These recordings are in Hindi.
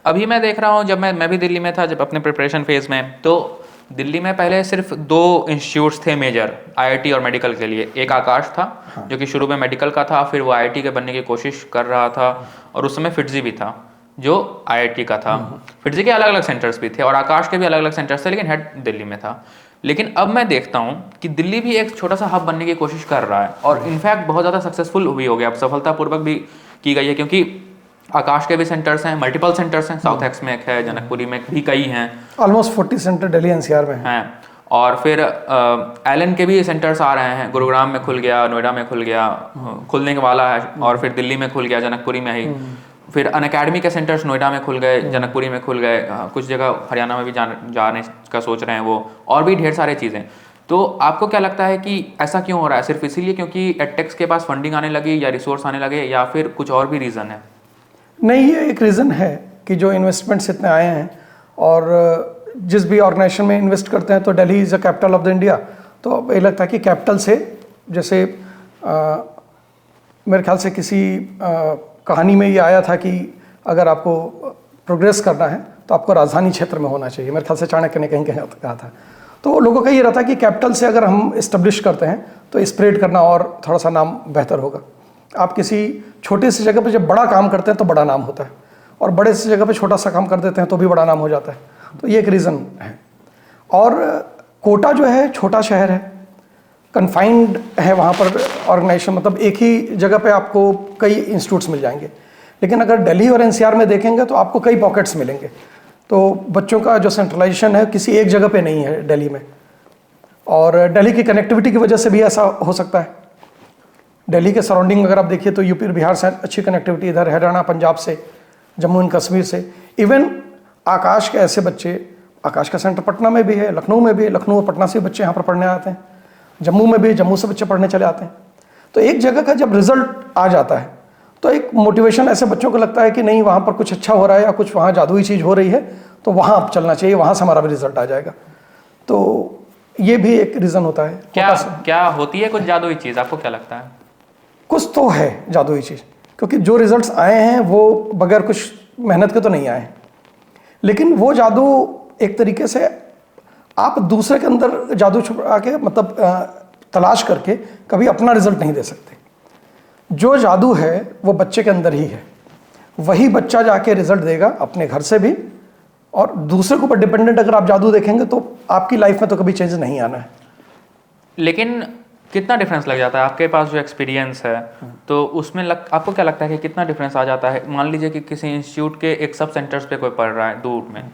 अभी मैं देख रहा हूँ, जब मैं भी दिल्ली में था जब अपने प्रिपरेशन फेज़ में, तो दिल्ली में पहले सिर्फ 2 इंस्टीट्यूट्स थे मेजर आईआईटी और मेडिकल के लिए। एक आकाश था, हाँ। जो कि शुरू में मेडिकल का था, फिर वो आईआईटी के बनने की कोशिश कर रहा था, और उस समय फिटजी भी था जो आईआईटी का था। फिटजी के अलग अलग सेंटर्स भी थे और आकाश के भी अलग अलग सेंटर्स थे, लेकिन हेड दिल्ली में था। लेकिन अब मैं देखता हूँ कि दिल्ली भी एक छोटा सा हब बनने की कोशिश कर रहा है, और इनफैक्ट बहुत ज़्यादा सक्सेसफुल भी हो गया, अब सफलतापूर्वक भी की गई है, क्योंकि आकाश के भी सेंटर्स हैं, मल्टीपल सेंटर्स हैं, साउथ एक्स में एक है, जनकपुरी में भी कई हैं, ऑलमोस्ट 40 सेंटर दिल्ली एनसीआर में हैं। और फिर एलन के भी सेंटर्स आ रहे हैं, गुरुग्राम में खुल गया, नोएडा में खुल गया, खुलने वाला है, और फिर दिल्ली में खुल गया, जनकपुरी में ही। फिर अनअकैडमी के सेंटर्स नोएडा में खुल गए, जनकपुरी में खुल गए, कुछ जगह हरियाणा में भी जाने का सोच रहे हैं वो, और भी ढेर सारी चीज़ें। तो आपको क्या लगता है कि ऐसा क्यों हो रहा है? सिर्फ इसीलिए क्योंकि एडटेक्स के पास फंडिंग आने लगी, या रिसोर्स आने लगे, या फिर कुछ और भी रीज़न है? नहीं, ये एक रीज़न है कि जो इन्वेस्टमेंट्स इतने आए हैं, और जिस भी ऑर्गेनाइजेशन में इन्वेस्ट करते हैं तो Delhi is a capital of the India, तो अब ये लगता है कि कैपिटल से, जैसे मेरे ख्याल से किसी कहानी में ये आया था कि अगर आपको प्रोग्रेस करना है तो आपको राजधानी क्षेत्र में होना चाहिए, मेरे ख्याल से चाणक्य ने कहीं कहा था। तो लोगों का ये रहता है कि कैपिटल से अगर हम इस्टेब्लिश करते हैं तो स्प्रेड करना और थोड़ा सा नाम बेहतर होगा। आप किसी छोटी सी जगह पे जब बड़ा काम करते हैं तो बड़ा नाम होता है, और बड़े सी जगह पे छोटा सा काम कर देते हैं तो भी बड़ा नाम हो जाता है। तो ये एक रीज़न है। और कोटा जो है छोटा शहर है, कन्फाइंड है वहाँ पर ऑर्गेनाइजेशन, मतलब एक ही जगह पे आपको कई इंस्टीट्यूट्स मिल जाएंगे। लेकिन अगर दिल्ली और एनसीआर में देखेंगे तो आपको कई पॉकेट्स मिलेंगे। तो बच्चों का जो सेंट्रलाइजेशन है किसी एक जगह पे नहीं है दिल्ली में, और दिल्ली की कनेक्टिविटी की वजह से भी ऐसा हो सकता है। दिल्ली के सराउंडिंग अगर आप देखिए तो यूपी और बिहार से अच्छी कनेक्टिविटी, इधर हरियाणा पंजाब से, जम्मू एंड कश्मीर से। इवन आकाश के ऐसे बच्चे, आकाश का सेंटर पटना में भी है, लखनऊ में भी है, लखनऊ और पटना से बच्चे यहाँ पर पढ़ने आते हैं, जम्मू में भी, जम्मू से बच्चे पढ़ने चले आते हैं। तो एक जगह का जब रिजल्ट आ जाता है तो एक मोटिवेशन ऐसे बच्चों को लगता है कि नहीं, वहाँ पर कुछ अच्छा हो रहा है या कुछ वहाँ जादुई चीज़ हो रही है, तो वहाँ अब चलना चाहिए, वहाँ से हमारा भी रिजल्ट आ जाएगा। तो ये भी एक रीज़न होता है। क्या होती है कुछ जादुई चीज़, आपको क्या लगता है? कुछ तो है जादुई चीज़, क्योंकि जो रिजल्ट्स आए हैं वो बगैर कुछ मेहनत के तो नहीं आए हैं। लेकिन वो जादू एक तरीके से आप दूसरे के अंदर जादू छुपा के, मतलब तलाश करके कभी अपना रिजल्ट नहीं दे सकते। जो जादू है वो बच्चे के अंदर ही है, वही बच्चा जाके रिजल्ट देगा अपने घर से भी, और दूसरे के ऊपर डिपेंडेंट अगर आप जादू देखेंगे तो आपकी लाइफ में तो कभी चेंज नहीं आना है। लेकिन कितना डिफरेंस लग जाता है? आपके पास जो एक्सपीरियंस है तो उसमें आपको क्या लगता है कि कितना डिफरेंस आ जाता है? मान लीजिए कि किसी इंस्टीट्यूट के एक सब सेंटर्स पे कोई पढ़ रहा है दूर में,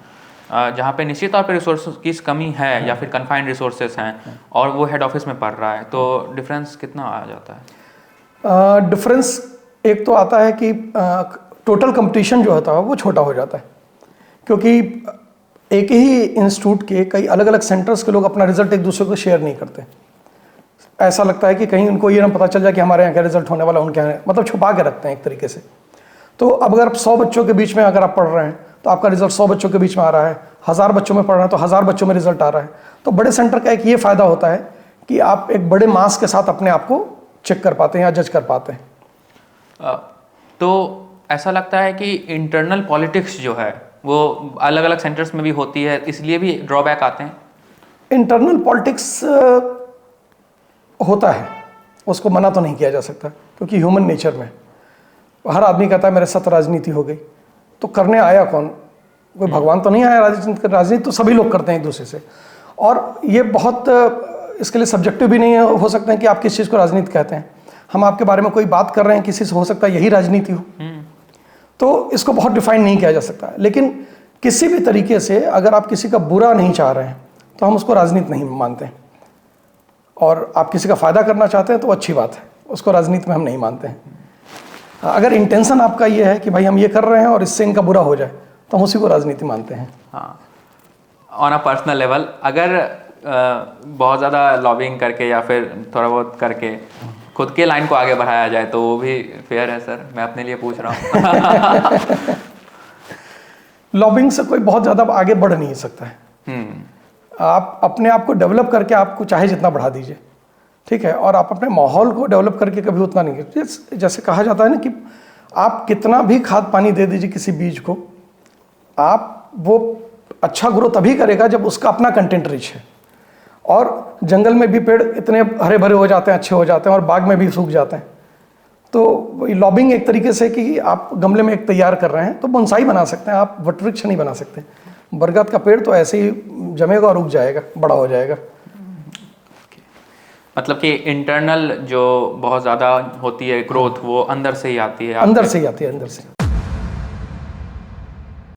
जहाँ पे निश्चित तौर पे रिसोर्स की कमी है या फिर कन्फाइंड रिसोर्सेज हैं, और वो हेड ऑफिस में पढ़ रहा है, तो डिफरेंस कितना आ जाता है? डिफरेंस एक तो आता है कि टोटल कंपटीशन जो होता है वो छोटा हो जाता है, क्योंकि एक ही इंस्टीट्यूट के कई अलग अलग सेंटर्स के लोग अपना रिजल्ट एक दूसरे को शेयर नहीं करते। ऐसा लगता है कि कहीं उनको ये ना पता चल जाए कि हमारे यहाँ क्या रिजल्ट होने वाला, उनके यहाँ, मतलब छुपा के रखते हैं एक तरीके से। तो अब अगर 100 बच्चों के बीच में अगर आप पढ़ रहे हैं तो आपका रिजल्ट 100 बच्चों के बीच में आ रहा है, 1000 बच्चों में पढ़ रहे हैं तो 1000 बच्चों में रिजल्ट आ रहा है। तो बड़े सेंटर का एक ये फ़ायदा होता है कि आप एक बड़े मास के साथ अपने आप को चेक कर पाते हैं या जज कर पाते हैं। तो ऐसा लगता है कि इंटरनल पॉलिटिक्स जो है वो अलग अलग सेंटर्स में भी होती है, इसलिए भी ड्रॉबैक आते हैं? इंटरनल पॉलिटिक्स होता है, उसको मना तो नहीं किया जा सकता, क्योंकि ह्यूमन नेचर में हर आदमी कहता है मेरे साथ राजनीति हो गई। तो करने आया कौन? कोई भगवान तो नहीं आया राजनीति? राजनीति तो सभी लोग करते हैं एक दूसरे से, और ये बहुत इसके लिए सब्जेक्टिव भी नहीं हो सकता है कि आप किस चीज़ को राजनीति कहते हैं। हम आपके बारे में कोई बात कर रहे हैं किसी से, हो सकता है यही राजनीति हो। तो इसको बहुत डिफाइन नहीं किया जा सकता। लेकिन किसी भी तरीके से अगर आप किसी का बुरा नहीं चाह रहे हैं तो हम उसको राजनीति नहीं मानते हैं, और आप किसी का फ़ायदा करना चाहते हैं तो अच्छी बात है, उसको राजनीति में हम नहीं मानते हैं। अगर इंटेंशन आपका ये है कि भाई हम ये कर रहे हैं और इससे इनका बुरा हो जाए, तो हम उसी को राजनीति मानते हैं। हाँ, ऑन अ पर्सनल लेवल अगर बहुत ज़्यादा लॉबिंग करके या फिर थोड़ा बहुत करके खुद के लाइन को आगे बढ़ाया जाए तो वो भी फेयर है सर, मैं अपने लिए पूछ रहा हूँ। लॉबिंग से कोई बहुत ज़्यादा आगे बढ़ नहीं सकता है। आप अपने आप को डेवलप करके आपको चाहे जितना बढ़ा दीजिए, ठीक है, और आप अपने माहौल को डेवलप करके कभी उतना नहीं। जैसे कहा जाता है ना कि आप कितना भी खाद पानी दे दीजिए किसी बीज को, आप वो अच्छा ग्रोथ तभी करेगा जब उसका अपना कंटेंट रिच है। और जंगल में भी पेड़ इतने हरे भरे हो जाते हैं, अच्छे हो जाते हैं, और बाग में भी सूख जाते हैं। तो लॉबिंग एक तरीके से कि आप गमले में एक तैयार कर रहे हैं, तो बोनसाई बना सकते हैं आप, वटवृक्ष नहीं बना सकते। बरगद का पेड़ तो ऐसे ही जमेगा और उग जाएगा, बड़ा हो जाएगा। मतलब कि इंटरनल जो बहुत ज़्यादा होती है ग्रोथ, वो अंदर से ही आती है, अंदर से ही आती है, अंदर से।